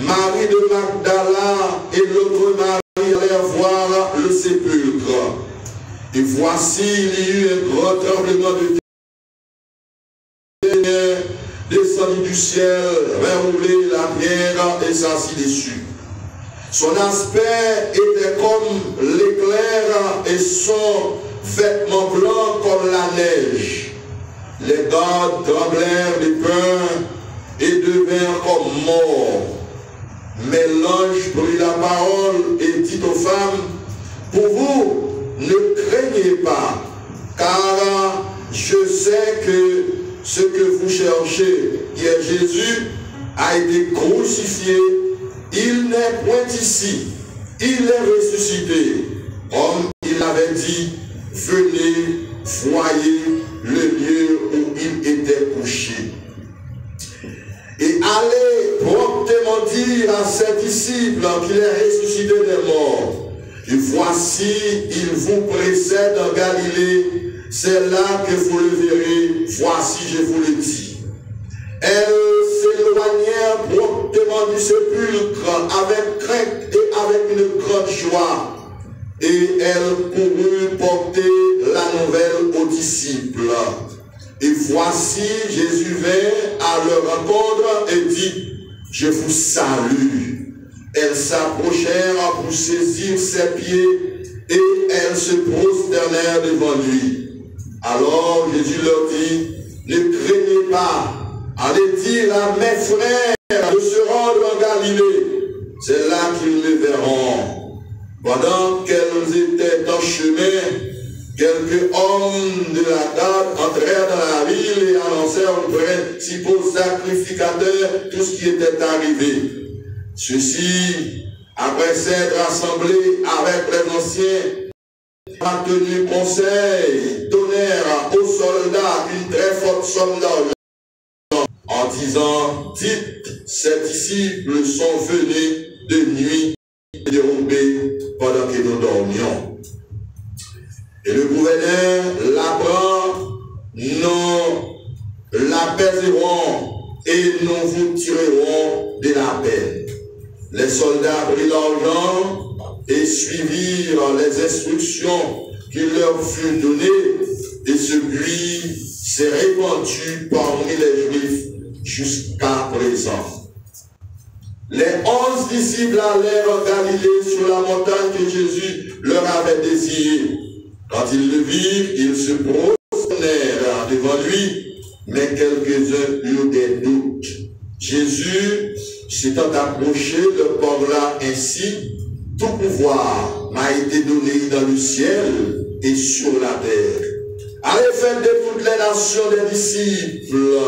Marie de Magdala et l'autre Marie allèrent voir le sépulcre. Et voici, il y eut un grand tremblement de terre, descendit du ciel, reroulé la pierre et s'assit dessus. Son aspect était comme l'éclair et son vêtement blanc comme la neige. Les gardes tremblèrent de peur et devinrent comme morts. Mais l'ange prit la parole et dit aux femmes, pour vous, ne craignez pas, car je sais que ce que vous cherchez, qui est Jésus, a été crucifié. Il n'est point ici, il est ressuscité. Comme il avait dit, venez, voyez le lieu où il était couché. Et allez promptement dire à ses disciples qu'il est ressuscité des morts. Et voici, il vous précède en Galilée. C'est là que vous le verrez. Voici, je vous le dis. Elles s'éloignèrent promptement du sépulcre avec crainte et avec une grande joie. Et elles coururent porter la nouvelle aux disciples. Et voici, Jésus vint à leur rencontre et dit, je vous salue. Elles s'approchèrent pour saisir ses pieds et elles se prosternèrent devant lui. Alors Jésus leur dit, ne craignez pas, allez dire à mes frères de se rendre en Galilée. C'est là qu'ils me verront. Pendant qu'elles étaient en chemin, quelques hommes de la garde entrèrent dans la ville et annoncèrent aux principaux sacrificateurs tout ce qui était arrivé. Ceux-ci, après s'être rassemblés avec les anciens, ont tenu conseil, donnèrent aux soldats une très forte somme d'argent, en disant, dites, ces disciples sont venus de nuit et dérobés pendant que nous dormions. Et le gouverneur l'apprend, nous l'apaiserons et nous vous tirerons de la peine. Les soldats prirent l'argent et suivirent les instructions qui leur furent données, et ce bruit s'est répandu parmi les Juifs jusqu'à présent. Les 11 disciples allèrent en Galilée sur la montagne que Jésus leur avait désignée. Quand ils le virent, ils se prosternèrent devant lui, mais quelques-uns eurent des doutes. Jésus, s'étant approché, leur parla ainsi, tout pouvoir m'a été donné dans le ciel et sur la terre. Allez faire de toutes les nations des disciples,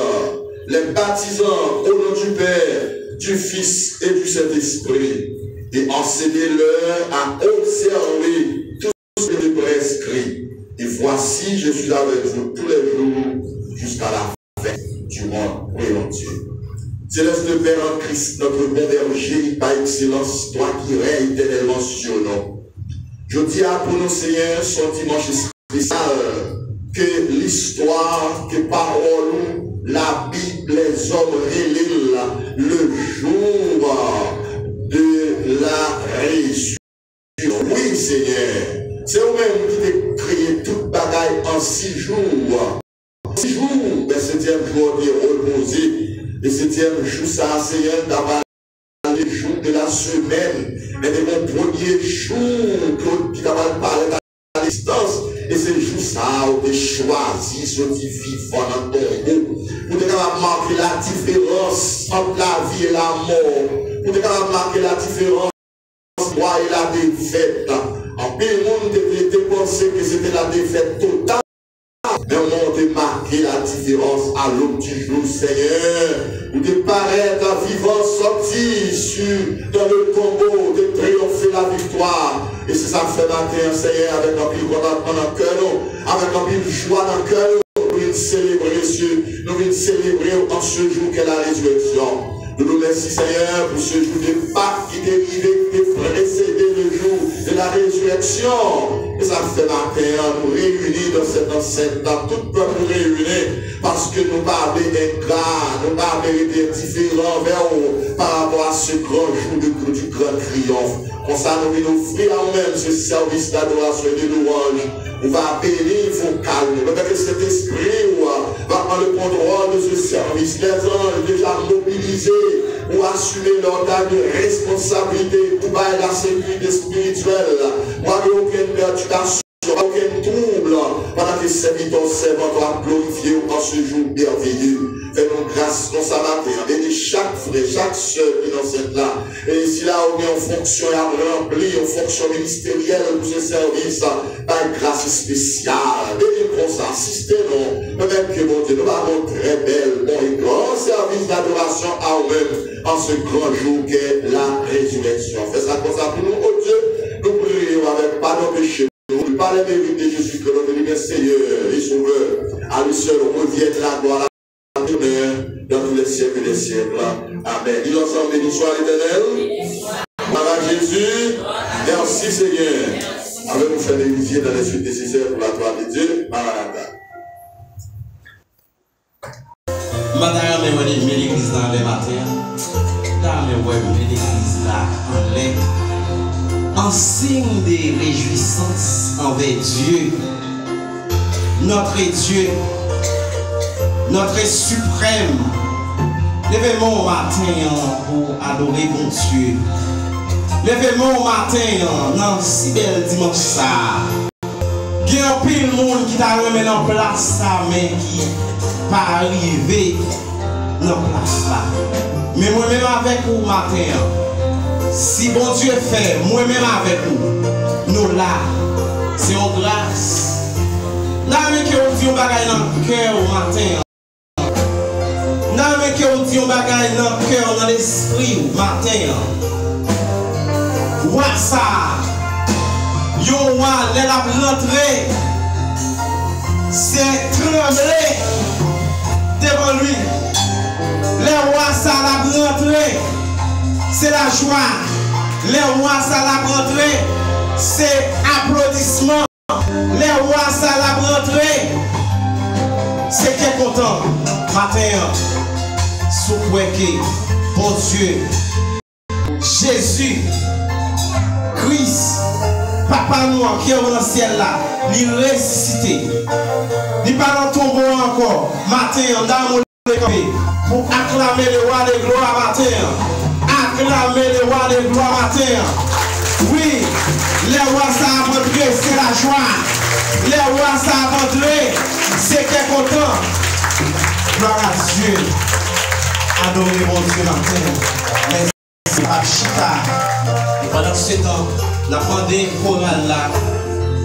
les baptisant au nom du Père, du Fils et du Saint-Esprit, et enseignez-leur à observer tout ce que je prescris. Et voici, je suis avec vous tous les jours jusqu'à la fin du monde. Prions Dieu. Céleste Père en Christ, notre bon berger, par excellence, toi qui règnes éternellement sur nous. Je dis à pour nos Seigneurs, son dimanche spécial, que l'histoire, que parole, la Bible, les hommes relèvent le jour de la résurrection. Oui, Seigneur, c'est vous-même qui t'es créé toute bagaille en 6 jours. 6 jours, mais 7e jour de reposer. Et 7e jour, ça, Seigneur, d'avoir les jours de la semaine. Mais de mon premier jour, qui t'a parlé à distance. Et c'est jour ça, où tu choisi, sorti vivant dans ton goût. Pour te marquer la différence entre la vie et la mort. Pour te marquer la différence entre toi et la défaite. En plus, le monde te pensait que c'était la défaite totale. Mais on a marqué la différence à l'autre du jour, Seigneur. Où te paraître vivant, sorti dans le tombeau, de triompher la victoire. Et c'est ça que fait matin, Seigneur, avec un pile contentement dans le cœur, avec un pile joie dans le cœur. Nous venons célébrer, Monsieur. Nous venons célébrer en ce jour qu'est la résurrection. Nous nous remercions, Seigneur, pour ce jour de Pâques qui est arrivé, qui est précédé le jour de la résurrection. Et ça fait matin, nous réunis dans cette enceinte, dans tout peuple réuni, parce que nous n'avons pas été ingrats, nous n'avons pas été indifférents vers vous, par rapport à ce grand jour du grand triomphe. Comme ça, nous venons offrir à nous-mêmes ce service d'adoration et de louange. On va bénir, il faut calmer. Parce que cet esprit va prendre le contrôle de ce service. Les anges déjà mobilisés pour assumer leur tâche de responsabilité, pour bailler la sécurité spirituelle. Moi, il n'y a aucune perturbation, aucun trouble, pendant que les serviteurs servants doivent glorifier en ce jour merveilleux. Fais-nous grâce dans sa matin. Bénis chaque frère, chaque soeur qui est dans cette là. Et si là on est en fonction et à remplir, en fonction ministérielle pour ce service, par une grâce spéciale. Bénis pour ça, assistez-nous. Même que mon Dieu, nous avons très belle, bon et grand service d'adoration à nous-mêmes en ce grand jour qu'est la résurrection. Fais ça comme ça pour nous, oh Dieu. Nous prions avec pas nos péchés. Nous par les mérites de Jésus que notre bien Seigneur et Sauveur, à lui seul revienne la gloire. Dans tous les siècles des siècles. Amen. Dis ensemble, béni soit l'Éternel. Gloire à Jésus. Merci Seigneur. Avec vous faire l'église dans les suites nécessaires pour la gloire de Dieu. Maranatha. Madame, je vais l'église dans les matins. Dame, je vais l'église là en l'air. En signe de réjouissance envers Dieu. Notre Dieu. Notre suprême, levez-moi au matin pour adorer mon Dieu. Levez-moi au matin dans si belle dimanche ça. Il y a un pile monde qui t'a remis en place ça, mais qui pas arrivé dans place là. Mais moi-même avec vous matin, si bon Dieu fait, moi-même avec vous, nous là, c'est une grâce. Là, mais que vous dites un bagage dans le cœur au matin. Nan men ke ou di yon bagay nan cœur, dans l'esprit ou matin. Wa sa, yon wa lè la rentré, c'est trembler devant lui. Les rois ça la rentré, c'est la joie. Les rois ça la rentré, c'est applaudissement. Les rois ça la rentré, c'est qui est content matin. Souhait bon Dieu, Jésus, Christ, Papa Noir qui est dans le ciel là, il ressuscité. Il pas dans tombeau encore. Matin, dans mon pour acclamer le roi de gloire matin. Acclamer le roi de gloire matin. Oui, les rois ça a rentré, c'est la joie. Les rois ça a rentré, c'est qui est content. Gloire à Dieu. Adorez mon Dieu matin. Merci à Chita. Pendant ce temps, nous avons demandé chorale là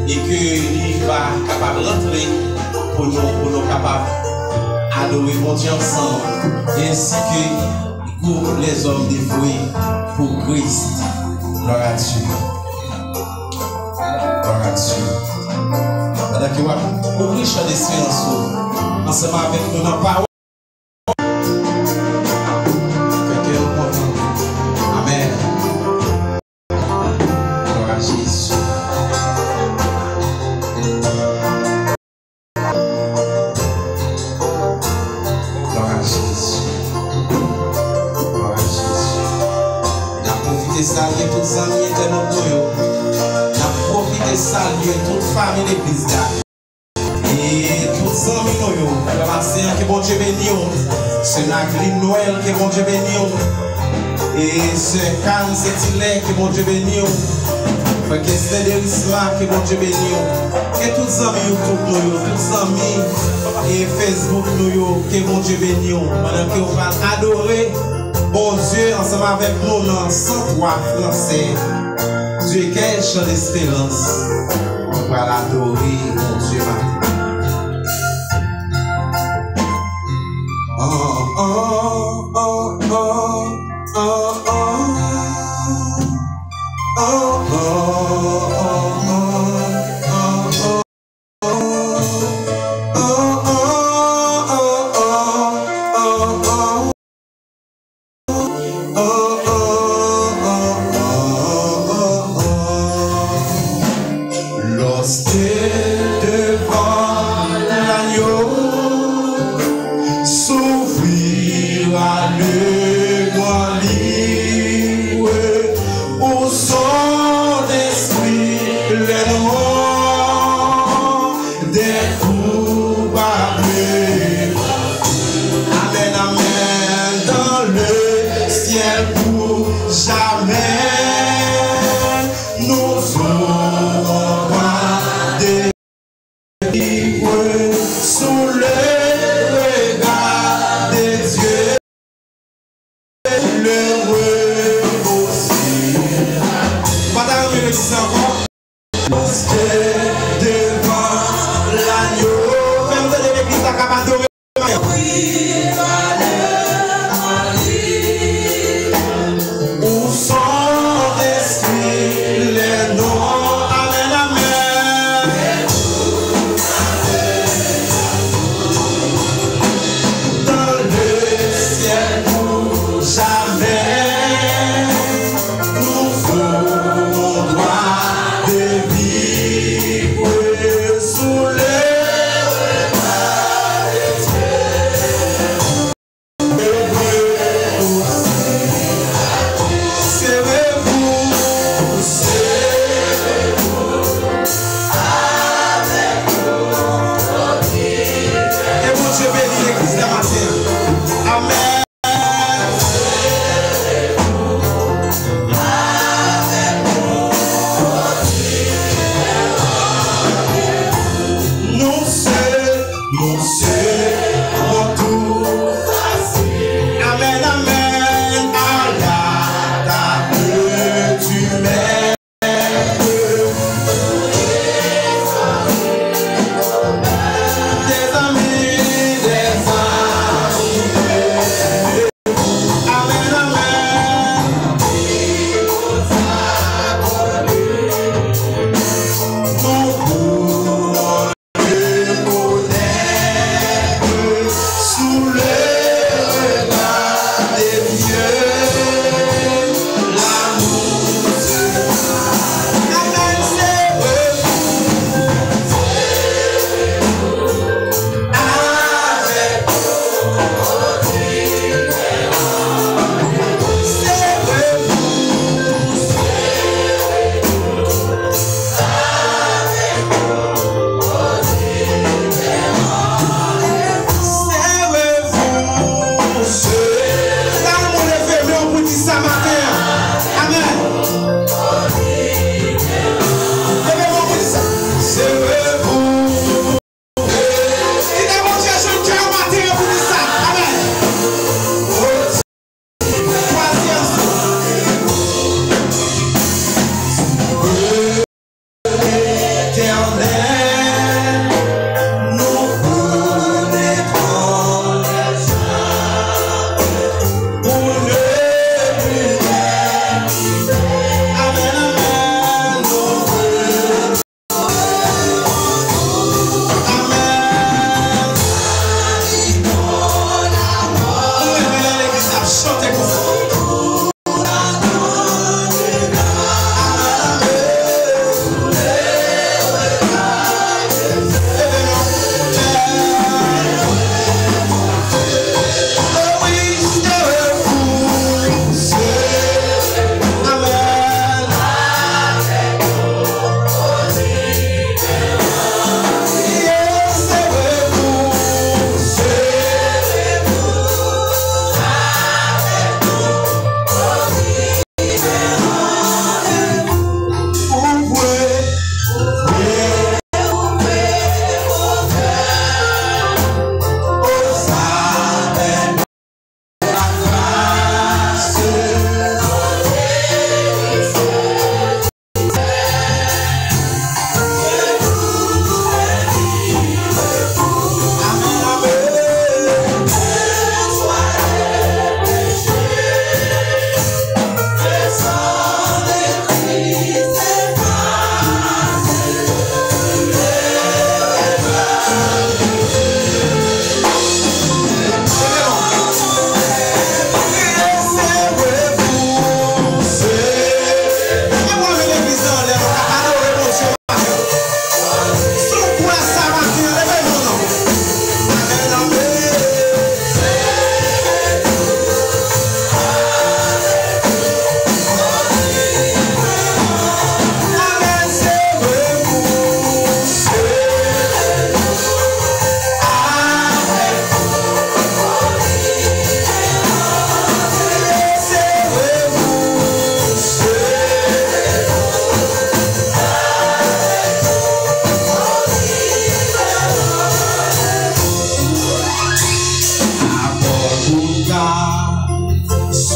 et que lui va capable de rentrer pour nous capables adorer mon Dieu ensemble. Ainsi que pour les hommes dévoués pour Christ. Gloire à Dieu. Gloire à Dieu. Pendant que vous avez ouvert chant d'espérance ensemble avec nous dans la parole. Saluer toutes les amis internautes, n'a profité saluer toute famille d'église et tous les amis nous, Marseille que bon Dieu béni, c'est Nagline Noël que bon Dieu béni, et c'est Cannes Sétilé que bon Dieu béni, que c'est Derisma que bon Dieu béni, et tous les amis YouTube nous, tous les amis et Facebook nous, que bon Dieu béni, pendant que on va adorer. Bon Dieu, ensemble avec nous dans 103 français, Dieu quel chant d'espérance, on va l'adorer, mon Dieu oh, oh, oh, oh, oh, oh, oh, oh, S'ouvrira le grand lit.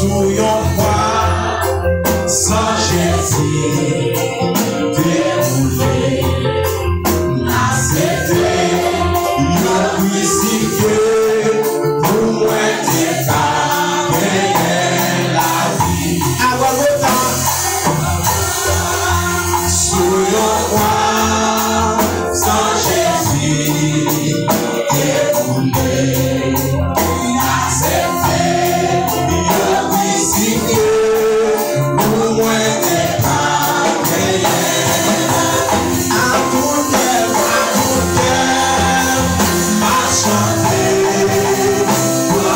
sous yon croix, sans Jésus, déroulé, accepté, yon crucifié, pour moi t'es pas gagné la vie. Avant le temps, sous yon croix, sans Jésus, déroulé, accepté, yon crucifié, pour moi t'es pas gagné. À tout cœur, m'a chanté, pour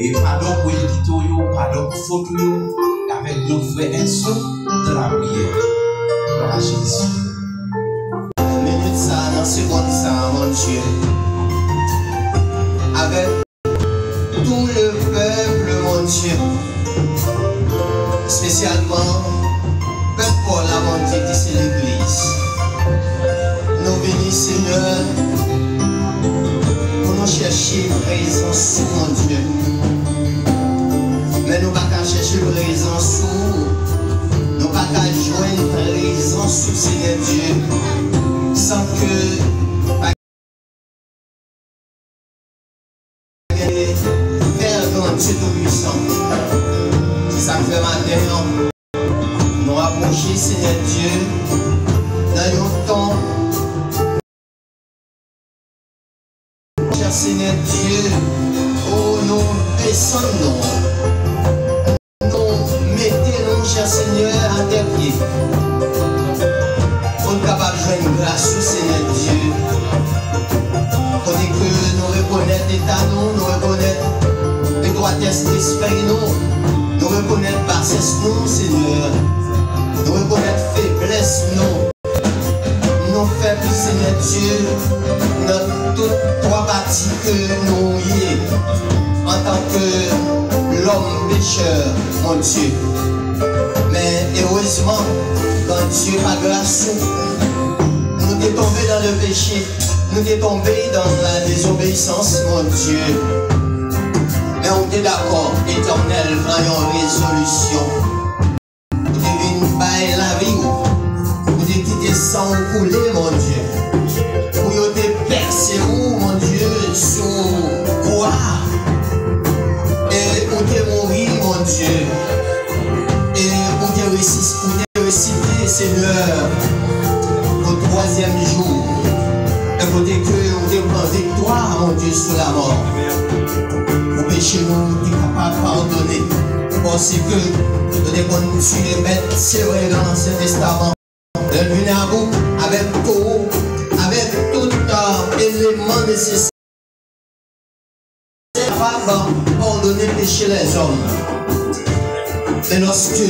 et pardon pour l'édito, pardon pour faute, avec nos frères inso de la prière. Gloire à Jésus. Minute ça, dans seconde ça, mon Dieu. Avec tout le peuple, mon Dieu. Spécialement, peuple pour la montée qui c'est l'église. Nous venons, Seigneur, pour nous chercher présence sous mon Dieu. Mais nous ne pouvons pas chercher présence sous. Nous ne pouvons pas joindre présence sous Seigneur Dieu. Sans que Père grand Dieu tout-puissant. Ça fait matin, nous approcher Seigneur Dieu dans un temps. Cher Seigneur Dieu, oh nous descendons, nous mettons, cher Seigneur, à tes pieds. Pour nous capables de joindre grâce au Seigneur Dieu. Pour que nous reconnaissons l'état, nous reconnaissons l'étroitesse d'esprit, nous reconnaissons bassesse, nous, Seigneur. Nous reconnaissons faiblesse, nous faibles, Seigneur Dieu, dans toutes trois parties que nous y est, en tant que l'homme pécheur, mon Dieu. Mais heureusement, quand Dieu a grâce, nous sommes tombés dans le péché, nous sommes tombés dans la désobéissance, mon Dieu. Mais on est d'accord, éternel, voyons résolution. Vous devez nous bailler la vie, vous devez quitter sans couler, mon Dieu. Pour vous te percer, mon Dieu, sous croix. Et pour te mourir, mon Dieu. Et pour te réciter, Seigneur, au troisième jour. Et pour que vous te prendre victoire, mon Dieu, sur la mort. Pour pécher nous, tu es capable de pardonner. Parce que nous devons tuer bête, c'est vrai dans l'Ancien Testament. De venir à vous avec tout élément nécessaire pour pardonner le péché des hommes. Mais lorsque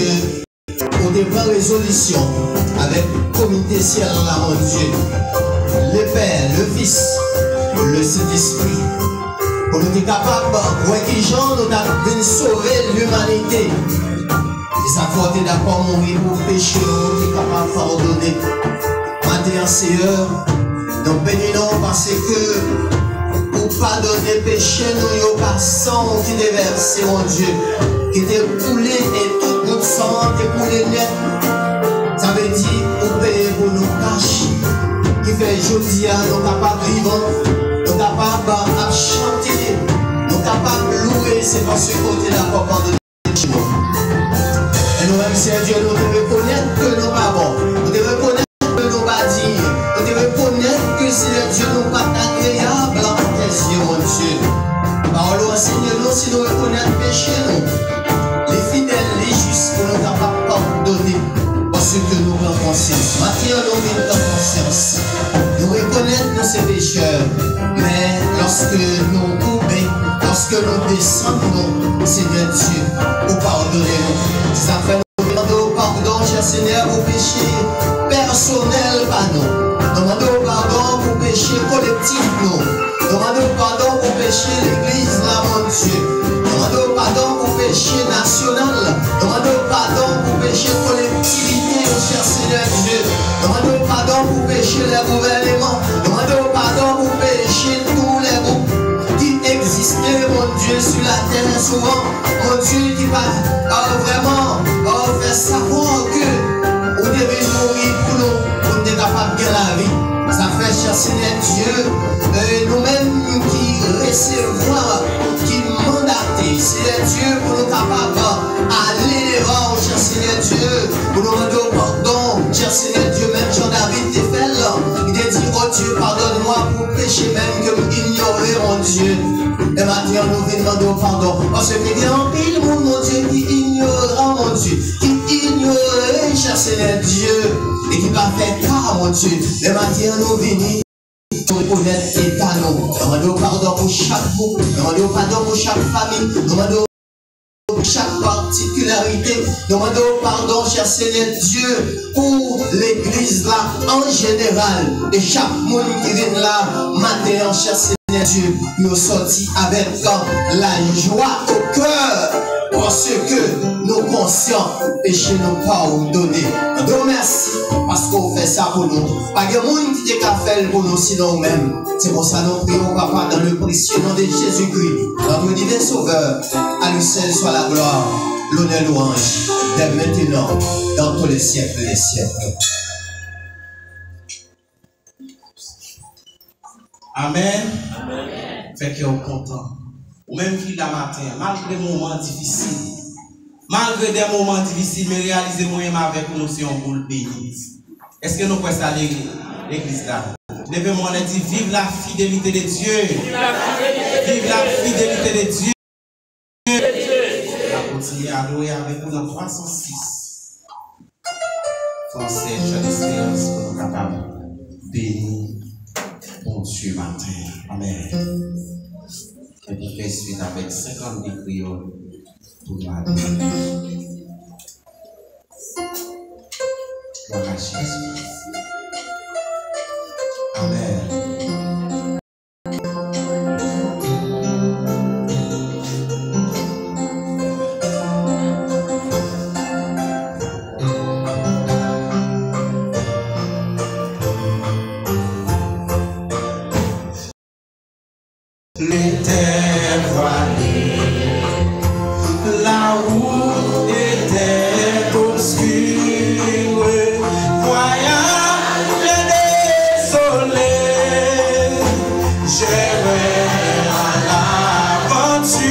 on prend résolution avec le comité ciel là, mon Dieu, le Père, le Fils, le Saint-Esprit, pour nous être capables de voir qui gens nous avons sauver l'humanité. Et ça faut être d'accord mourir pour pécher, nous sommes capables de pardonner. Maintenant, Seigneur, nous bénissons parce que pour pardonner péché, nous avons pas sang qui déverse, mon Dieu, qui était coulé et tout notre sang était coulé net. Ça veut dire pour payer pour nos tâches, qui fait aujourd'hui, nous sommes capables de vivre, nous sommes capables de chanter, nous sommes capables de louer, c'est parce que côté d'accord pardonner péché. Et nous-mêmes, c'est Dieu, nous devons reconnaître que nous pas bon, nous devons reconnaître que nous pas dignes, nous devons reconnaître que c'est le Dieu nous pas agréable en tes yeux, mon Dieu. Parole enseigne-nous si nous reconnaissons le péché, nous. Les fidèles, les justes, pour nous capables de pardonner, parce que nous avons conscience. Maintenant, nous avons conscience. Nous reconnaissons nos ces pécheurs, mais lorsque nous coupons, lorsque nous descendons, Seigneur Dieu, pour pardonner nous. Ça fait nous demander pardon, cher Seigneur, pour péché personnel, pardon. Demandons pardon pour péché collectif, nous. Demandons pardon pour péché l'église, là, mon Dieu. Demandons pardon pour péché national. Demandons pardon pour péché collectivité, cher Seigneur Dieu. Demandons pardon pour péché les gouvernements. Demandons pardon pour péché tous les groupes qui existaient, mon Dieu, sur la terre souvent. Mon Dieu, qui va vraiment faire savoir que vous devez mourir pour nous, pour nous être capables de la vie. Ça fait, cher Seigneur Dieu, nous-mêmes qui recevoir, qui mandater, Seigneur Dieu, pour nous capables d'aller devant, cher Seigneur Dieu, pour nous demander pardon, cher Seigneur Dieu, même Jean-David te fait là, il te dit, oh Dieu, pardonne-moi pour péché même que vous ignorez, mon Dieu. Et maintenant, nous venons demander pardon, parce qu'il y a un pile monde, mon Dieu, qui ignore, mon Dieu, qui ignore, cher Seigneur Dieu, et qui va faire cas, mon Dieu. Et maintenant, nous venons pour reconnaître l'état, nous demandons pardon pour chaque groupe, nous demandons pardon pour chaque famille, nous demandons pour chaque particularité, nous demandons pardon, cher Seigneur Dieu, pour l'église là en général, et chaque monde qui vient là, maintenant, cher Seigneur Dieu, nous sortis avec la joie au cœur, parce que nous conscients, péché nous pardonner. Nous merci, parce qu'on fait ça pour nous. Pas de monde qui est fait pour nous, sinon nous-mêmes. C'est pour ça que nous prions, Papa, dans le précieux nom de Jésus-Christ, notre divin Sauveur. À lui seul soit la gloire, l'honneur, louange, dès maintenant, dans tous les siècles des siècles. Amen. Fait que vous êtes content. Ou même qui la matin, malgré des moments difficiles, malgré des moments difficiles, mais réalisez-moi avec nous si on boule béni. Est-ce que nous pouvons aller l'église là? Levez-moi, on a dit vive la fidélité de Dieu. Vive la fidélité de Dieu. On va continuer à louer avec nous dans 306. Français, chant d'espérance pour nous capables bénir mon Dieu matin. Amen. Et vous faites suite avec 50 prières pour la vie. Gloire à Jésus. Amen. L'été voilé, la route était obscure, voyage désolé, j'irai à l'aventure,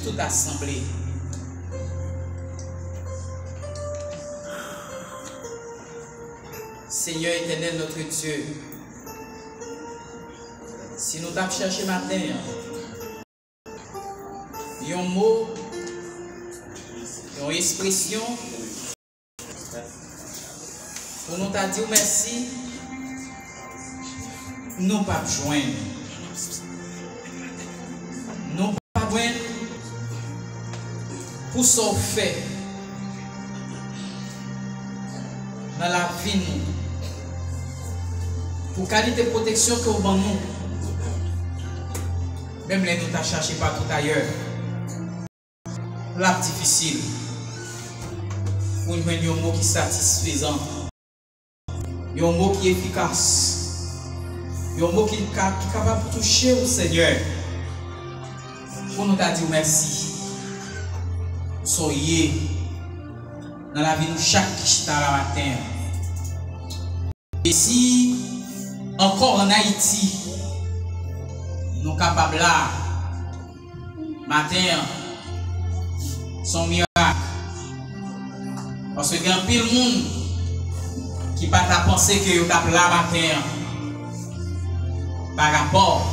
toute assemblée. Seigneur éternel, notre Dieu, si nous t'avons cherché matin, un mot, une expression, pour nous t'a dit merci, nous pas joindre. Nous pas joindre pour ce fait dans la vie nous. Pour qualité de protection que vous nous. Même les nous t'a cherché partout ailleurs. La difficile. Pour nous un mot qui est satisfaisant. Un mot qui est efficace. Un mot qui est capable de toucher au Seigneur. Pour nous t'a dit merci. Soyez dans la vie de chaque qui la matin. Et si encore en Haïti, nous sommes capables là, matin, son miracle. Parce qu'il y a un pile monde qui ne peut pas penser que vous êtes là matin par rapport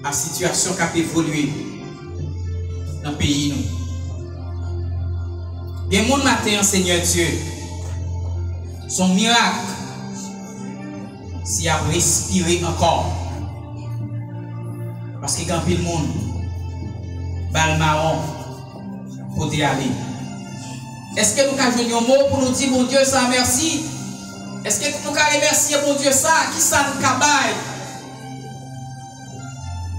à la situation qui a évolué dans le pays. Il y a des gens matin, Seigneur Dieu, son miracle. Si a respiré encore. Parce qu'il y a un peu de monde. Bal marron. Pour y aller. Est-ce que nous avons joué un mot pour nous dire, mon Dieu, ça merci? Est-ce que nous avons remercié, mon Dieu, ça? Qui ça nous cabaye?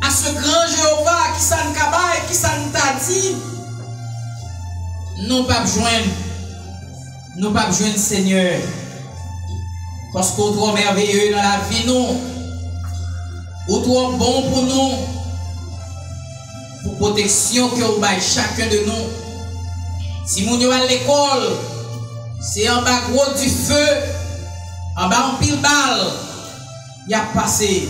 À ce grand Jéhovah, qui ça nous cabaye? Qui ça nous t'a dit? Nous pas joindre. Nous pas joindre, Seigneur. Parce qu'on trouve merveilleux dans la vie, nous. On trouve bon pour nous. Pour protection que vous baillez chacun de nous. Si nous sommes à l'école, c'est en bas gros du feu, en bas en pile balle, il y a passé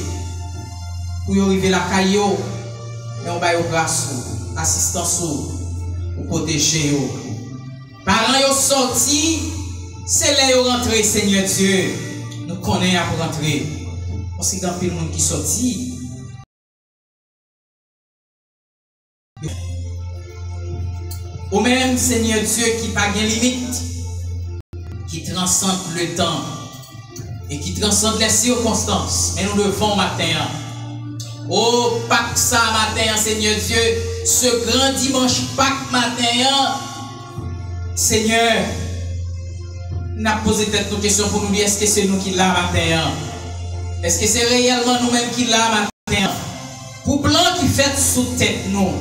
pour arriver à la caillou, et on va grâce, assistance pour protéger. Parents sont sortis, c'est là où rentrer, Seigneur Dieu. Nous connaissons à rentrer. Parce qu'il y a un peu de monde qui sortit. Ou même, Seigneur Dieu, qui n'a pas de limite, qui transcende le temps et qui transcende les circonstances. Mais nous devons matin. Oh, Pâques ça matin, Seigneur Dieu, ce grand dimanche Pâques matin, Seigneur, nous avons posé nos questions pour nous dire est-ce que c'est nous qui l'avons matin? Est-ce que c'est réellement nous-mêmes qui l'avons matin? Pour plan qui fait sous tête nous,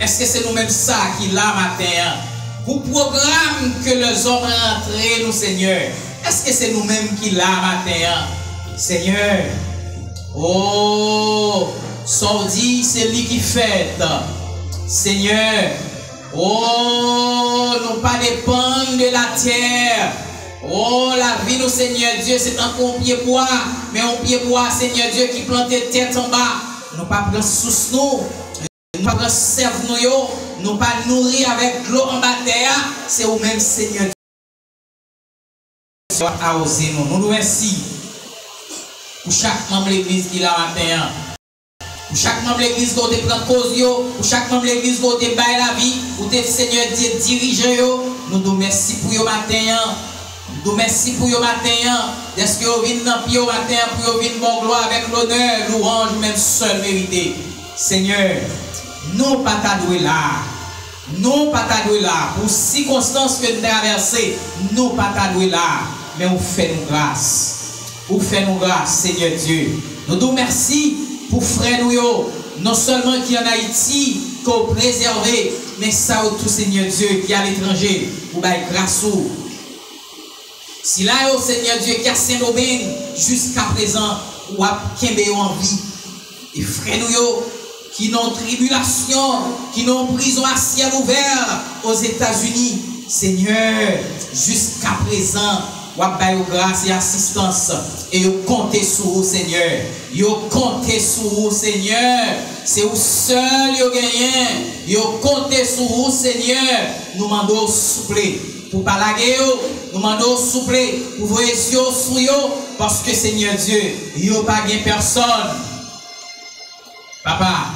est-ce que c'est nous-mêmes ça qui l'avons matin? Pour programme que les hommes rentrent nous, Seigneur, est-ce que c'est nous-mêmes qui l'avons matin? Seigneur, oh, sordi, c'est lui qui fait. Seigneur, oh, nous pas dépendre de la terre. Oh, la vie, nous, Seigneur Dieu, c'est un pied bois, mais un pied bois, Seigneur Dieu, qui plante tête en bas. Nous pas prendre sous nous, nous pas prendre serve nous pas nourrir avec l'eau en bas terre. C'est vous-même, Seigneur Dieu, à oser nous. Nous nous remercions pour chaque membre de l'église qui l'a matin. Pour chaque membre de l'église qui a pris cause, pour chaque membre de l'église qui a baillé la vie, pour te Seigneur Dieu diriger, nous nous remercions pour le matin. Nous merci pour le matin. Est-ce que vous venez dans le matin pour vous venir bon gloire avec l'honneur, louange, même seul mérité. Seigneur, nous pas t'adouer là. Nous pas t'adouer là. Pour circonstances que nous traversons, nous pas t'adouer là. Mais vous faites nous grâce. Vous faites nous grâce, Seigneur Dieu. Nous nous merci pour frère nous, non seulement qui en Haïti, qu'on préservé, mais ça tout, Seigneur Dieu, qui est à l'étranger, pour bailler grâce. Si là, au Seigneur Dieu, qui a Saint-Domingue, jusqu'à présent, ou a Kembe en vie. Et frère nous, qui n'ont tribulation, qui n'ont prison à ciel ouvert aux États-Unis, Seigneur, jusqu'à présent, ou bail grâce et assistance et vous comptez sur vous Seigneur. Vous comptez sur vous Seigneur. C'est vous seul vous gagnez. Vous comptez sur vous Seigneur. Nous demandons souple pour pas laguer, nous demandons souple pour vous yeux sur vous parce que Seigneur Dieu, vous pas gain personne. Papa,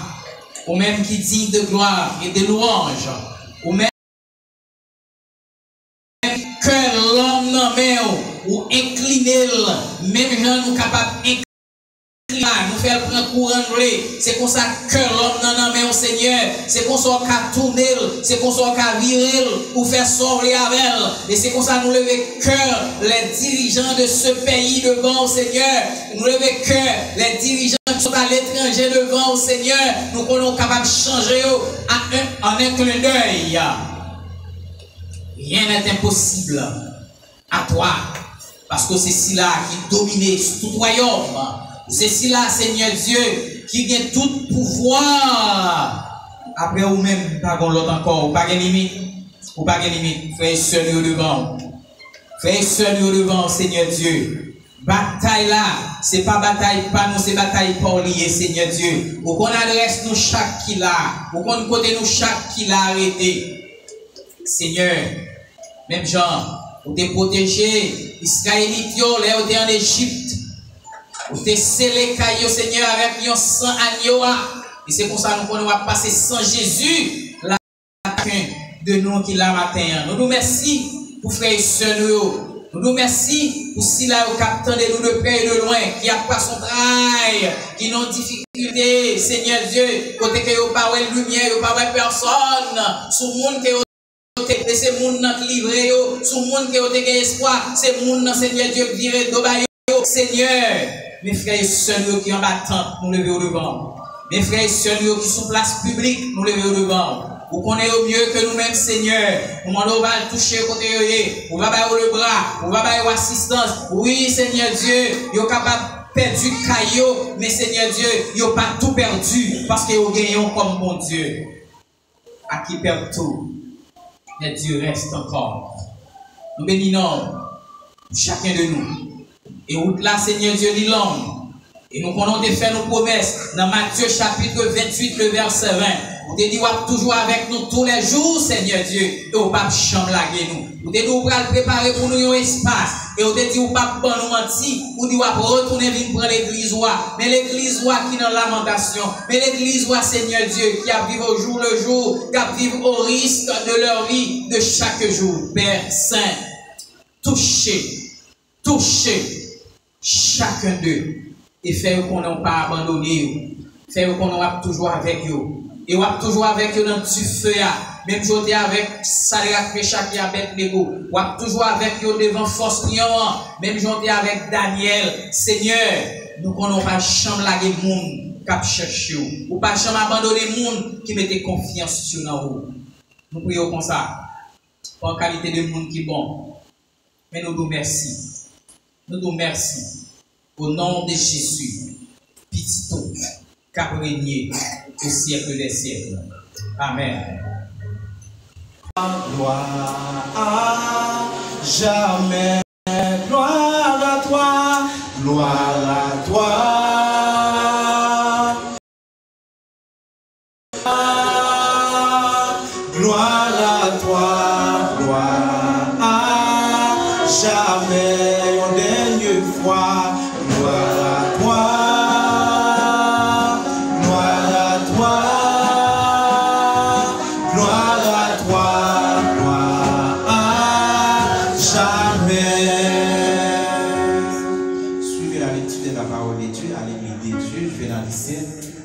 ou même qui dit de gloire et de louange, ou même que l'homme n'en met ou incliner, même gens nous capables d'incliner, nous faire prendre courant, c'est comme ça que l'homme n'en met au Seigneur, c'est comme ça qu'on tourner, c'est comme ça qu'on virer, ou faire sortir avec elle, et c'est comme ça nous lever cœur, les dirigeants de ce pays devant au Seigneur, nous lever cœur, les dirigeants qui sont à l'étranger devant au Seigneur, nous sommes capables de changer en un clin d'œil. Rien n'est impossible à toi, parce que c'est cela qui domine tout royaume. C'est cela, Seigneur Dieu, qui gagne tout pouvoir. Après ou même, pas l'autre encore, ou pas de limite, ou pas de limite, frère seul au devant. Frère seul au devant, Seigneur Dieu. Bataille là, c'est pas bataille pas nous, c'est bataille pour lier, Seigneur Dieu. Ou qu'on adresse nous chaque qui l'a, ou qu'on côté nous chaque qui l'a arrêté. Seigneur, même Jean, ou t'es protégé, Israélite, là où t'es en Égypte, ou t'es scellé, Seigneur, avec yon sang agneau, et c'est pour ça que nous va passer sans Jésus, la de nous qui l'a matin. Nous nous remercions pour frère et sœurs, nous nous remercions pour si là au capitaine de nous de près et de loin, qui a pas son travail, qui n'ont difficulté, Seigneur Dieu, côté que vous pas de lumière, vous pas de personne, sous le monde que et c'est le monde qui livré, sous le monde qui a espoir, c'est le monde, Seigneur Dieu, qui viré de Seigneur, mes frères et sœurs qui en battant, nous lever au devant. Mes frères et sœurs qui sont place publique, nous lever au devant. Vous connaissez au mieux que nous-mêmes, Seigneur. Nous demandons va toucher côté, vous va bailler le bras, vous va bailler l'assistance. Oui, Seigneur Dieu, vous êtes capable de perdre du caillou, mais Seigneur Dieu, vous n'avez pas tout perdu parce que vous gagnez comme bon Dieu. À qui perd tout, mais Dieu reste encore. Nous bénissons chacun de nous. Et route là, Seigneur Dieu, dit l'homme. Et nous connaissons de faire nos promesses dans Matthieu chapitre 28, le verset 20. Vous te dit, toujours avec nous tous les jours, Seigneur Dieu. Et vous pas chambre laguer nous. Vous te dit, vous allez préparer pour nous un espace. Et vous te dit, vous pas bon nous mentir. Vous te dit, vous retourner venir prendre l'église. Mais l'église qui est dans la lamentation. Mais l'église, Seigneur Dieu, qui a vécu au jour le jour, qui a vécu au risque de leur vie de chaque jour. Père Saint, touchez chacun d'eux. Et faire qu'on n'a pas abandonné. Faire qu'on va toujours avec eux. Et on va toujours avec eux dans le feu. Même si on est avec Sadrach, Meshach et Abednego. On va toujours avec eux devant force lion. Même si on est avec Daniel. Seigneur, nous ne connaissons pas chambre la des monde qui cherche ou pas chambre abandonner les monde qui mettent confiance sur nous. Nous prions comme ça. Pour la qualité de monde qui est bon. Mais nous nous remercions. Nous nous remercions. Au nom de Jésus. Petit tout. Qu'a régné au siècle des siècles. Amen. Gloire à jamais, gloire à toi, gloire à toi. Gloire à toi, gloire à jamais, une dernière fois, gloire à toi.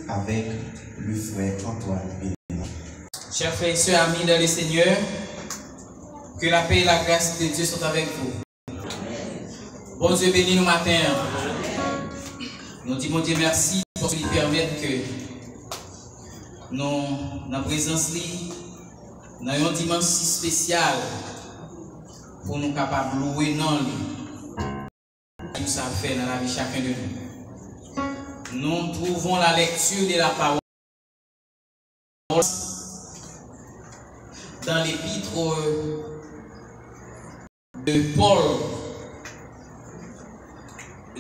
Avec le frère Antoine. Chers frères et sœurs, amis dans le Seigneur, que la paix et la grâce de Dieu soient avec vous. Bon Dieu béni nous matin. Nous disons Dieu merci pour ce qui permet que nous, dans la présence, nous avons une dimension spéciale pour nous capables de louer non tout ça fait dans la vie de chacun de nous. Nous trouvons la lecture de la parole dans l'épître de Paul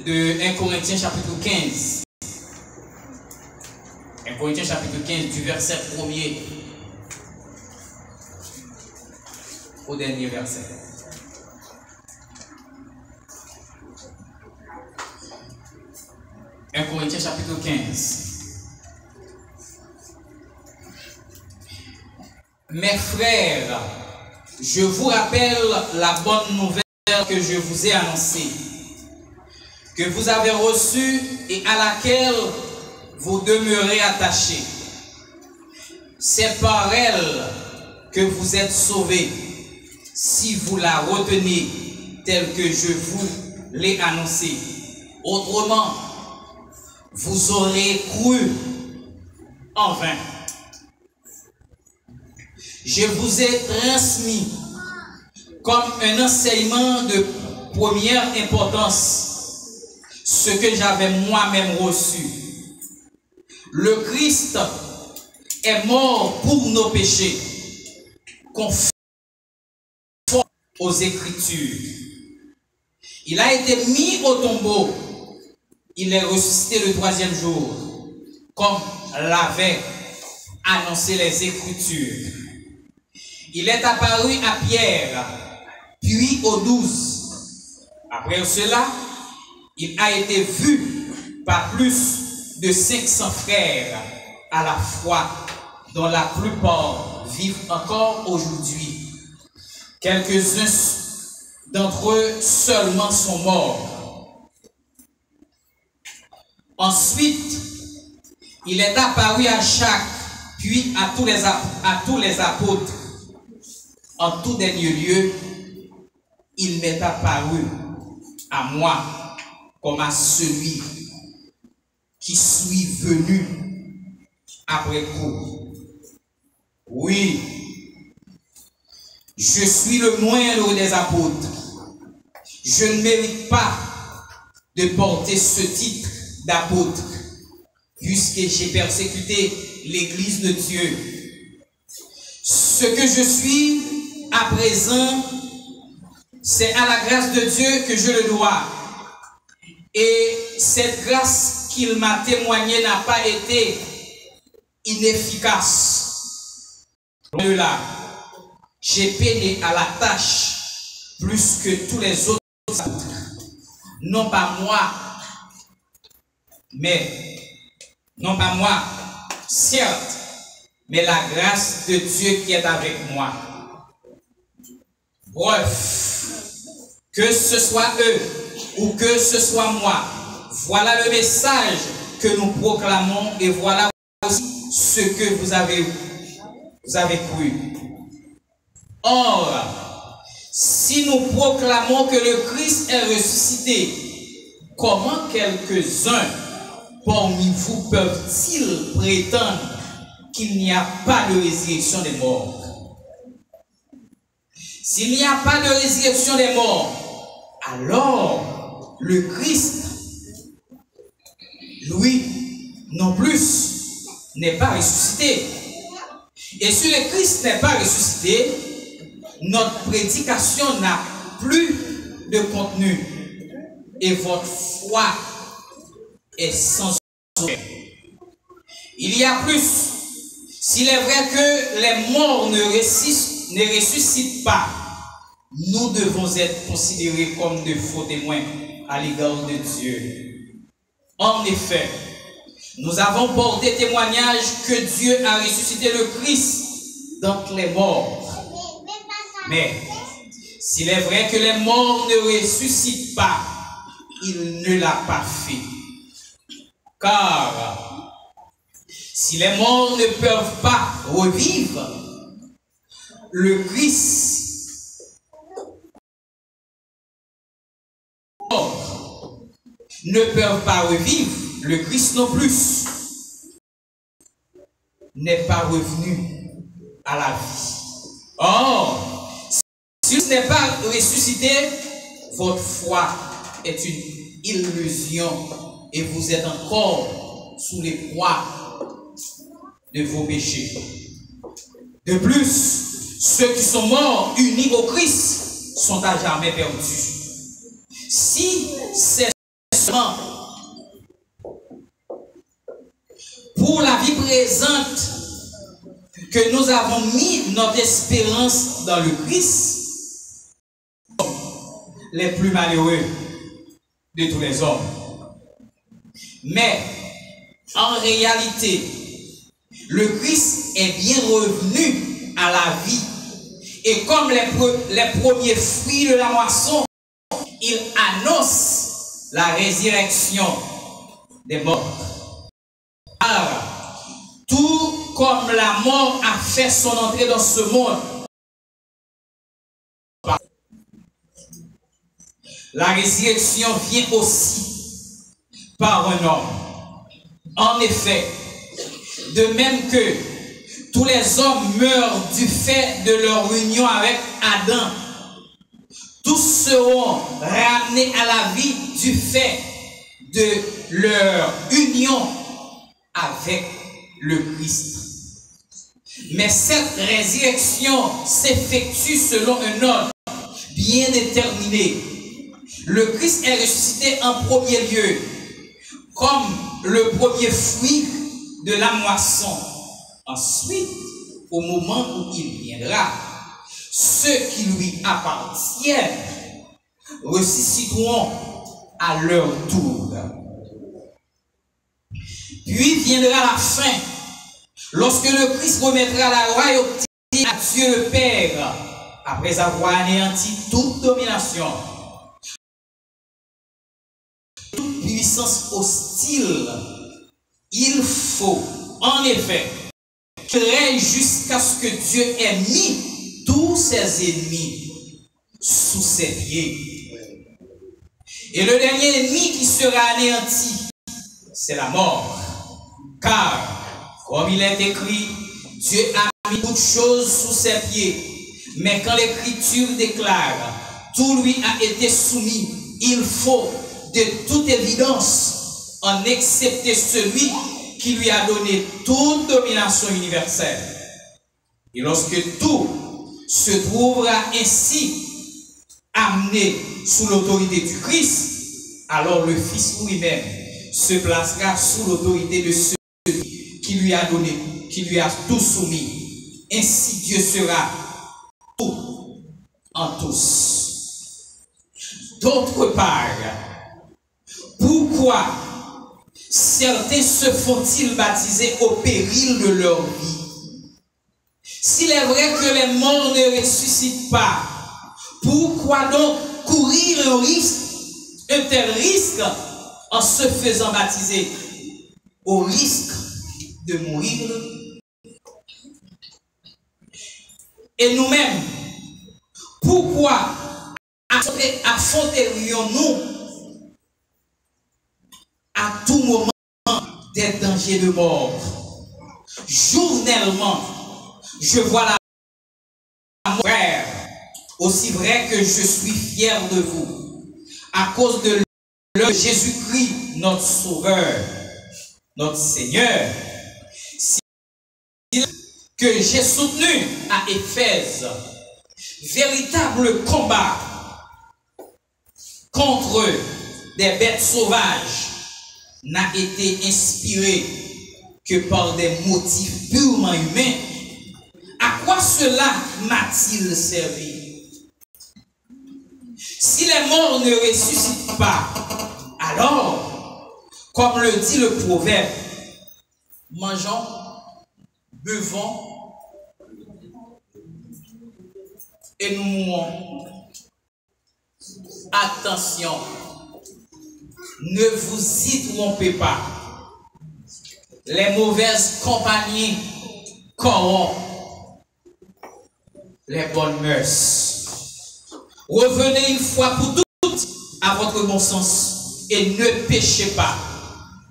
de 1 Corinthiens chapitre 15. 1 Corinthiens chapitre 15 du verset 1er au dernier verset. « 1 Corinthiens chapitre 15. Mes frères, je vous rappelle la bonne nouvelle que je vous ai annoncée, que vous avez reçue et à laquelle vous demeurez attachés. C'est par elle que vous êtes sauvés, si vous la retenez telle que je vous l'ai annoncée. Autrement, vous aurez cru en vain. Je vous ai transmis comme un enseignement de première importance ce que j'avais moi-même reçu. Le Christ est mort pour nos péchés, conforme aux Écritures. Il a été mis au tombeau. Il est ressuscité le 3e jour, comme l'avaient annoncé les Écritures. Il est apparu à Pierre, puis aux 12. Après cela, il a été vu par plus de 500 frères à la fois, dont la plupart vivent encore aujourd'hui. Quelques-uns d'entre eux seulement sont morts. Ensuite, il est apparu à Jacques, puis à tous les apôtres. En tout dernier lieu, il m'est apparu à moi comme à celui qui suis venu après coup. Oui, je suis le moindre des apôtres. Je ne mérite pas de porter ce titre d'apôtre, puisque j'ai persécuté l'Église de Dieu. Ce que je suis à présent, c'est à la grâce de Dieu que je le dois. Et cette grâce qu'il m'a témoignée n'a pas été inefficace. De là, j'ai peiné à la tâche plus que tous les autres. Non pas moi, certes, mais la grâce de Dieu qui est avec moi. Bref, que ce soit eux ou que ce soit moi, voilà le message que nous proclamons et voilà aussi ce que vous avez cru. Or, si nous proclamons que le Christ est ressuscité, comment quelques-uns parmi vous peuvent-ils prétendre qu'il n'y a pas de résurrection des morts? S'il n'y a pas de résurrection des morts, alors le Christ, lui, non plus, n'est pas ressuscité. Et si le Christ n'est pas ressuscité, notre prédication n'a plus de contenu. Et votre foi est sans objet. Il y a plus. S'il est vrai que les morts ne ressuscitent pas, nous devons être considérés comme de faux témoins à l'égard de Dieu. En effet, nous avons porté témoignage que Dieu a ressuscité le Christ d'entre les morts. Mais s'il est vrai que les morts ne ressuscitent pas, il ne l'a pas fait. Car si les morts ne peuvent pas revivre, le Christ ne peuvent pas revivre, le Christ non plus n'est pas revenu à la vie. Or, si ce n'est pas ressuscité, votre foi est une illusion et vous êtes encore sous les poids de vos péchés. De plus, ceux qui sont morts unis au Christ sont à jamais perdus. Si c'est pour la vie présente que nous avons mis notre espérance dans le Christ, les plus malheureux de tous les hommes. Mais en réalité, le Christ est bien revenu à la vie. Et comme les premiers fruits de la moisson, il annonce la résurrection des morts. Alors, tout comme la mort a fait son entrée dans ce monde, la résurrection vient aussi par un homme. En effet, de même que tous les hommes meurent du fait de leur union avec Adam, tous seront ramenés à la vie du fait de leur union avec le Christ. Mais cette résurrection s'effectue selon un ordre bien déterminé. Le Christ est ressuscité en premier lieu, comme le premier fruit de la moisson. Ensuite, au moment où il viendra, ceux qui lui appartiennent ressusciteront à leur tour. Puis viendra la fin, lorsque le Christ remettra la royauté à Dieu le Père, après avoir anéanti toute domination, toute puissance hostile. Il faut, en effet, créer jusqu'à ce que Dieu ait mis tous ses ennemis sous ses pieds. Et le dernier ennemi qui sera anéanti, c'est la mort. Car, comme il est écrit, Dieu a mis toutes choses sous ses pieds. Mais quand l'Écriture déclare, tout lui a été soumis, il faut, de toute évidence, en excepter celui qui lui a donné toute domination universelle. Et lorsque tout se trouvera ainsi amené sous l'autorité du Christ, alors le Fils lui-même se placera sous l'autorité de celui qui lui a donné, qui lui a tout soumis. Ainsi Dieu sera tout en tous. D'autre part, pourquoi certains se font-ils baptiser au péril de leur vie? S'il est vrai que les morts ne ressuscitent pas, pourquoi donc courir un tel risque en se faisant baptiser au risque de mourir? Et nous-mêmes, pourquoi affronterions-nous à tout moment des dangers de mort? Journellement, je vois la mort, frère, aussi vrai que je suis fier de vous, à cause de Jésus-Christ, notre Sauveur, notre Seigneur, que j'ai soutenu à Éphèse, véritable combat contre des bêtes sauvages n'a été inspiré que par des motifs purement humains. À quoi cela m'a-t-il servi? Si les morts ne ressuscitent pas, alors, comme le dit le proverbe, mangeons, buvons et nous mourons. Attention, ne vous y trompez pas. Les mauvaises compagnies corrompent les bonnes mœurs. Revenez une fois pour toutes à votre bon sens et ne péchez pas,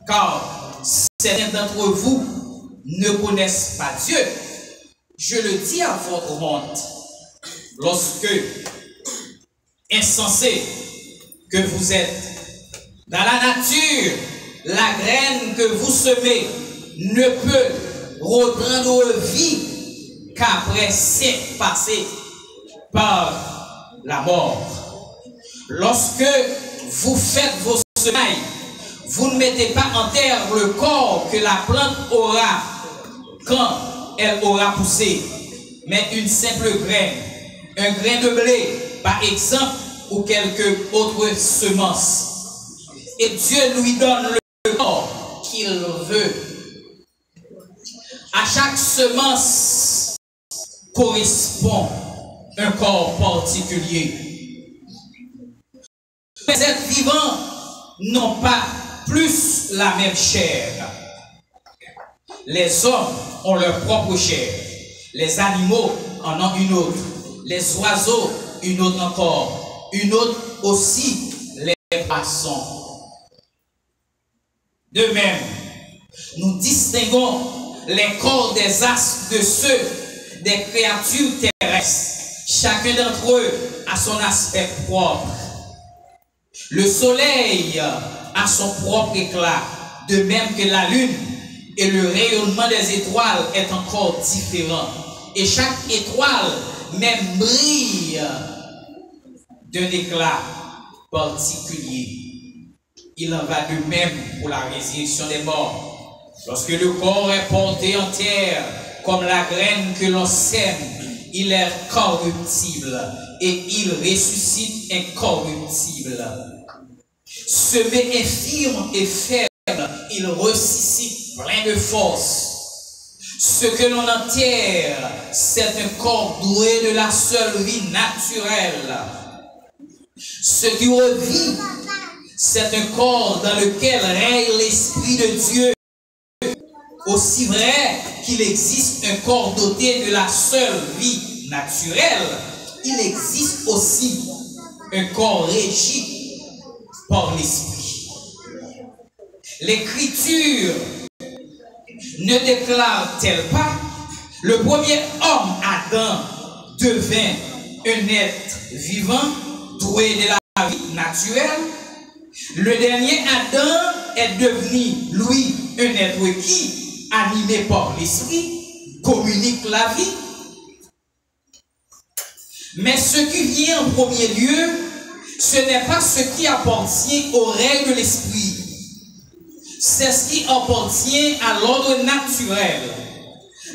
car certains d'entre vous ne connaissent pas Dieu. Je le dis à votre honte, lorsque, insensé que vous êtes, dans la nature, la graine que vous semez ne peut reprendre vie qu'après s'être passé par la mort. Lorsque vous faites vos semaille. Vous ne mettez pas en terre le corps que la plante aura quand elle aura poussé, mais une simple graine, un grain de blé, par exemple, ou quelque autre semence. Et Dieu lui donne le corps qu'il veut. À chaque semence correspond un corps particulier. Les êtres vivants n'ont pas plus la même chair. Les hommes ont leur propre chair. Les animaux en ont une autre. Les oiseaux, une autre encore. Une autre aussi, les poissons. De même, nous distinguons les corps des astres de ceux des créatures terrestres. Chacun d'entre eux a son aspect propre. Le soleil a son propre éclat, de même que la lune, et le rayonnement des étoiles est encore différent. Et chaque étoile même brille d'un éclat particulier. Il en va de même pour la résurrection des morts. Lorsque le corps est porté en terre, comme la graine que l'on sème, il est corruptible et il ressuscite incorruptible. Semé infirme et faible, il ressuscite plein de force. Ce que l'on enterre, c'est un corps doué de la seule vie naturelle. Ce qui revit, c'est un corps dans lequel règne l'Esprit de Dieu. Aussi vrai qu'il existe un corps doté de la seule vie naturelle, il existe aussi un corps régi par l'Esprit. L'Écriture ne déclare-t-elle pas: le premier homme, Adam, devint un être vivant, doué de la vie naturelle? Le dernier Adam est devenu, lui, un être qui, animé par l'Esprit, communique la vie. Mais ce qui vient en premier lieu, ce n'est pas ce qui appartient aux règles de l'Esprit. C'est ce qui appartient à l'ordre naturel.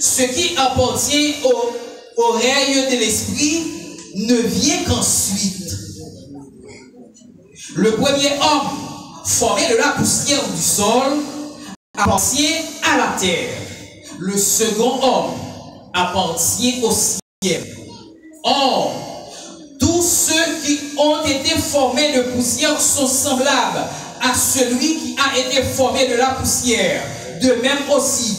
Ce qui appartient aux règles de l'Esprit ne vient qu'ensuite. Le premier homme, formé de la poussière du sol, appartient à la terre. Le second homme appartient au ciel. Or, tous ceux qui ont été formés de poussière sont semblables à celui qui a été formé de la poussière. De même aussi,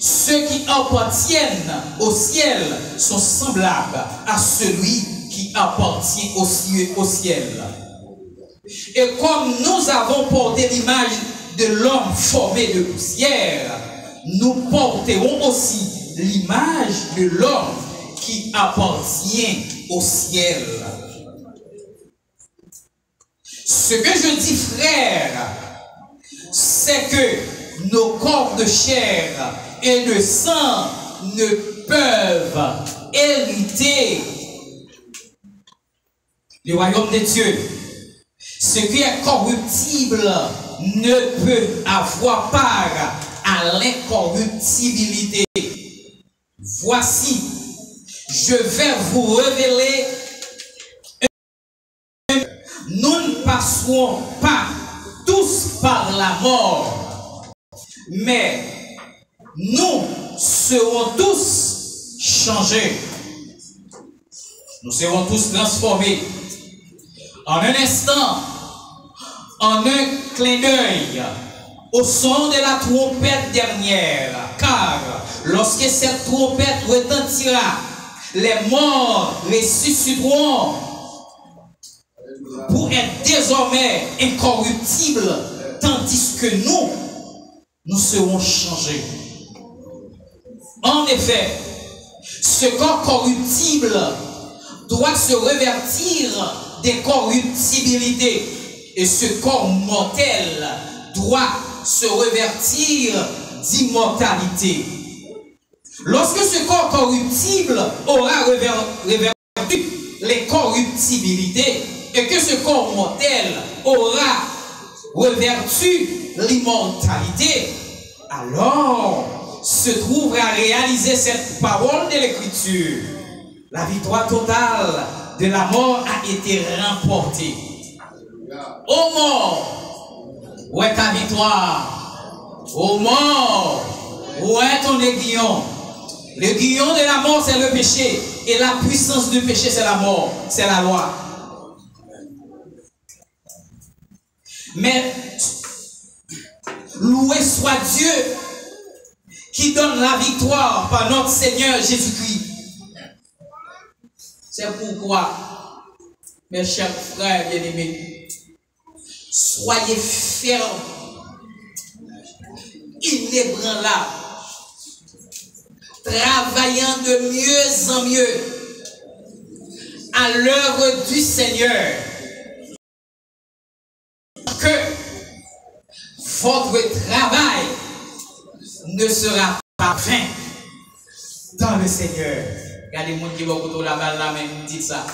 ceux qui appartiennent au ciel sont semblables à celui qui appartient au ciel. Et comme nous avons porté l'image de l'homme formé de poussière, nous porterons aussi l'image de l'homme qui appartient au ciel. Ce que je dis, frère, c'est que nos corps de chair et de sang ne peuvent hériter le royaume de Dieu. Ce qui est corruptible ne peut avoir part à l'incorruptibilité. Voici, je vais vous révéler. Nous ne passerons pas tous par la mort, mais nous serons tous changés. Nous serons tous transformés. En un instant, en un clin d'œil, au son de la trompette dernière, car lorsque cette trompette retentira, les morts ressusciteront pour être désormais incorruptibles, tandis que nous serons changés. En effet, ce corps corruptible doit se revêtir d'incorruptibilité, et ce corps mortel doit se revêtir d'immortalité. Lorsque ce corps corruptible aura revêtu l'incorruptibilité et que ce corps mortel aura revertu l'immortalité, alors se trouve à réaliser cette parole de l'Écriture. La victoire totale de la mort a été remportée. Ô mort, où est ta victoire? Ô mort, où est ton aiguillon? L'aiguillon de la mort, c'est le péché. Et la puissance du péché, c'est la mort. C'est la loi. Mais loué soit Dieu qui donne la victoire par notre Seigneur Jésus-Christ. C'est pourquoi, mes chers frères bien-aimés, soyez fermes, inébranlables, travaillant de mieux en mieux à l'œuvre du Seigneur, que votre travail ne sera pas vain dans le Seigneur. Regardez les gens qui vont autour la balle là, même dites ça.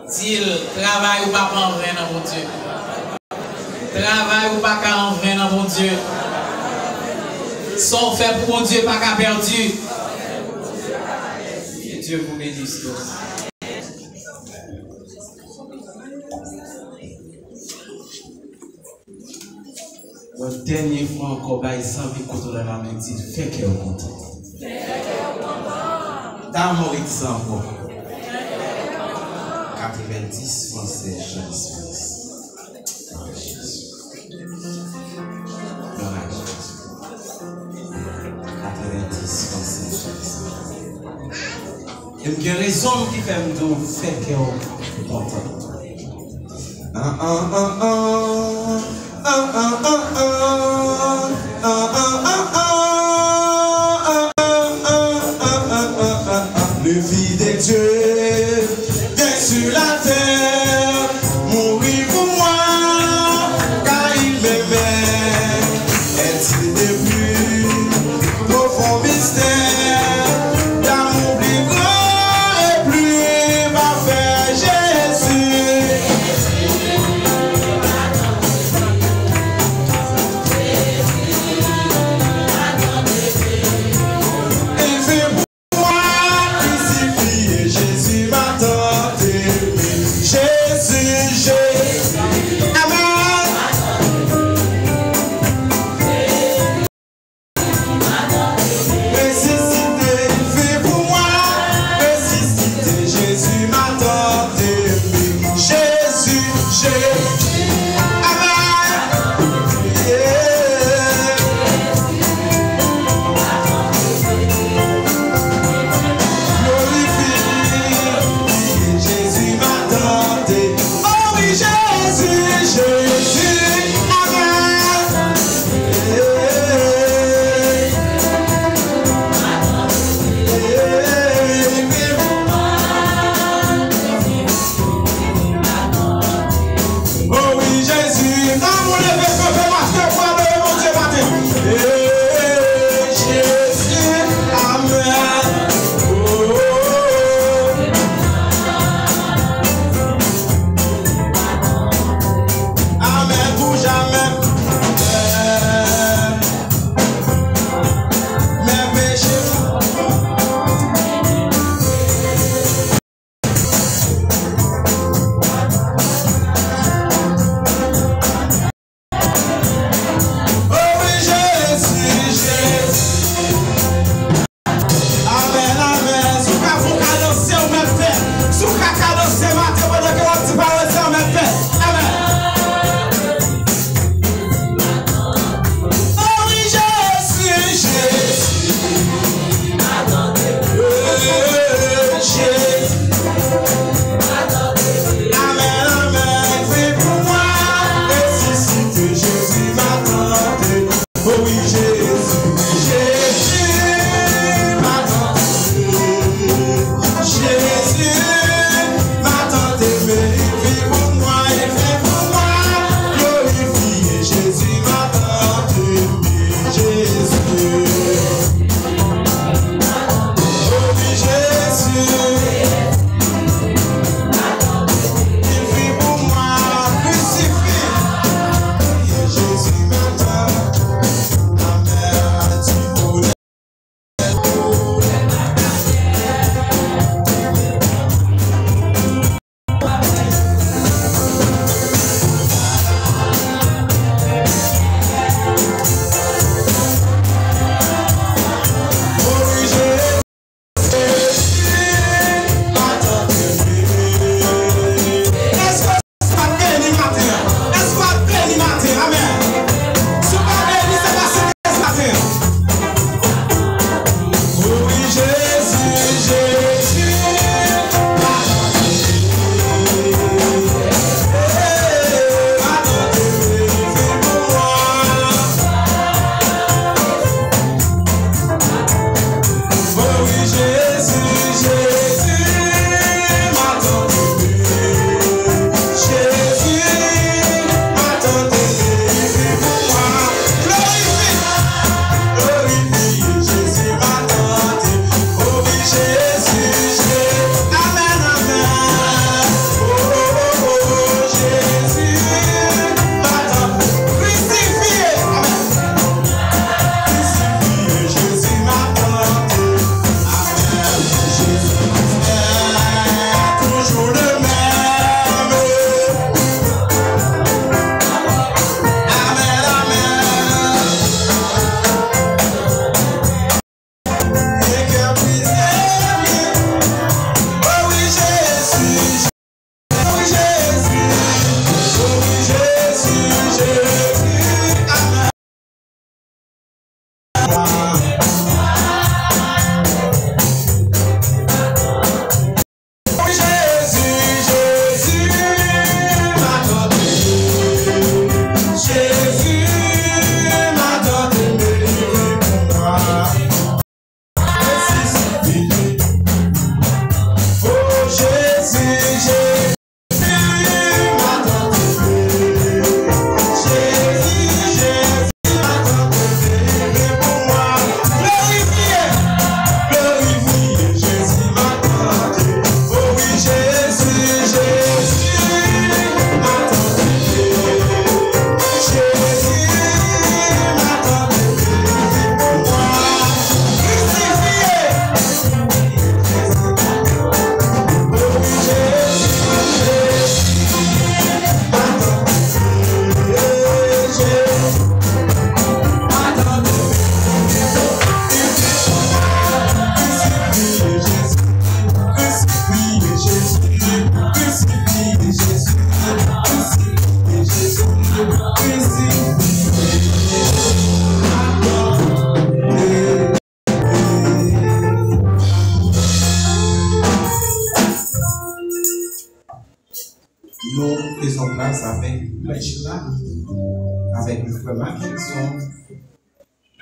S'il travaille ou pas en vain dans mon Dieu. Travail ou pas en vain dans mon Dieu. Son fait pour mon Dieu, pas qu'à perdu. Que Dieu vous bénisse tous. La dernière fois encore, il s'en vit contre la main, dit fait qu'elle est content. Dans mon exemple, 90 Français, Jésus. Il y a une raison qui fait me faire qu'elle est content. Le Fils de Dieu vient sur la terre, mourir pour moi, car il m'aimait. Est-il des plus profonds mystères d'amour plus grand et plus parfait, Jésus? Il fait pour moi crucifié, Jésus m'a tant aimé. Jésus, Jésus, Amen. Ressuscité, il fait pour moi. Ressuscité, Jésus m'a tant aimé. Jésus, Jésus, Amen. Yeah. Glorifie, Jésus m'a tant aimé. Oh oui, Jésus, Jésus, Amen. Oh oui, Jésus, dans mon lever, je fais marcher pour adorer mon Dieu matin. Jésus, Amen. Oh, Amen pour jamais. Mes péchés. Oh oui, Jésus, Jésus. Amen, amen. Sou ka fou ka danser ou même fait. Sou ka danser matin pendant que l'on dit pas danser ou même fait. Amen. Oh oui, Jésus, Jésus. Jésus. Amen, amen. Fais pour moi. Ressuscité, Jésus m'a tant aimé. Oh oui, Jésus, Jésus m'a tant aimé. Jésus m'a tant aimé. Il vit pour moi, il fait pour moi. Glorifié, Jésus m'a tant aimé. Jésus. nous faisons place avec Meshla, avec le frère Mackinson,